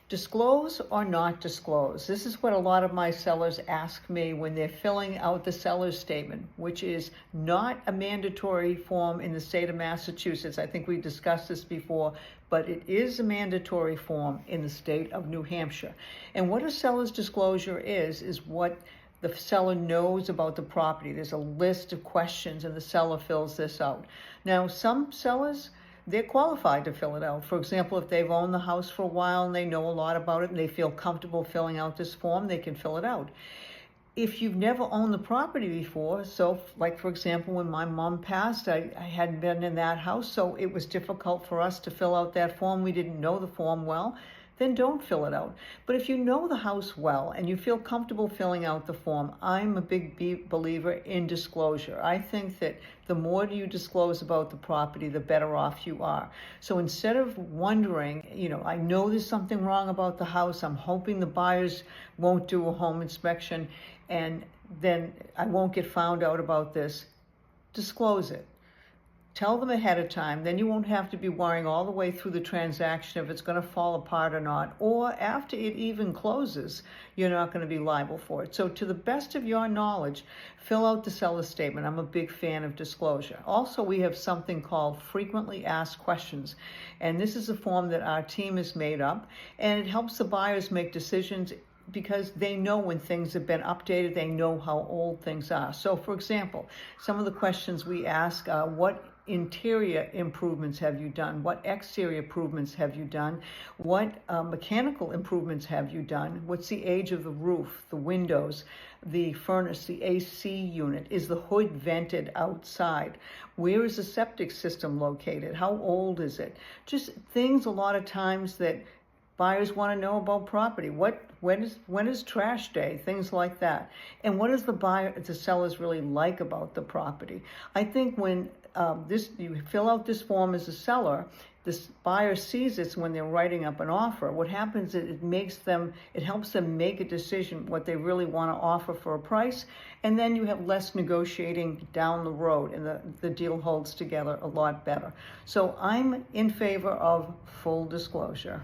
Disclose or not disclose? This is what a lot of my sellers ask me when they're filling out the seller's statement, which is not a mandatory form in the state of Massachusetts. I think we discussed this before, but it is a mandatory form in the state of New Hampshire. And what a seller's disclosure is what the seller knows about the property. There's a list of questions and the seller fills this out. Now, some sellers, they're qualified to fill it out. For example, if they've owned the house for a while and they know a lot about it and they feel comfortable filling out this form, they can fill it out. If you've never owned the property before, so like for example, when my mom passed, I hadn't been in that house, so it was difficult for us to fill out that form. We didn't know the form well. Then don't fill it out. But if you know the house well and you feel comfortable filling out the form, I'm a big believer in disclosure. I think that the more you disclose about the property, the better off you are. So instead of wondering, I know there's something wrong about the house, I'm hoping the buyers won't do a home inspection and then I won't get found out about this, disclose it. Tell them ahead of time, then you won't have to be worrying all the way through the transaction if it's going to fall apart or not, or after it even closes, you're not going to be liable for it. So to the best of your knowledge, fill out the seller's statement. I'm a big fan of disclosure. Also, we have something called frequently asked questions, and this is a form that our team has made up, and it helps the buyers make decisions because they know when things have been updated, they know how old things are. So for example, some of the questions we ask are, what interior improvements have you done? What exterior improvements have you done? What mechanical improvements have you done? What's the age of the roof, the windows, the furnace, the AC unit? Is the hood vented outside? Where is the septic system located? How old is it? Just things a lot of times that buyers want to know about property. When is trash day? Things like that. And what does the sellers really like about the property? I think when you fill out this form as a seller, this buyer sees this when they're writing up an offer. What happens is it helps them make a decision what they really want to offer for a price, and then you have less negotiating down the road, and the deal holds together a lot better. So I'm in favor of full disclosure.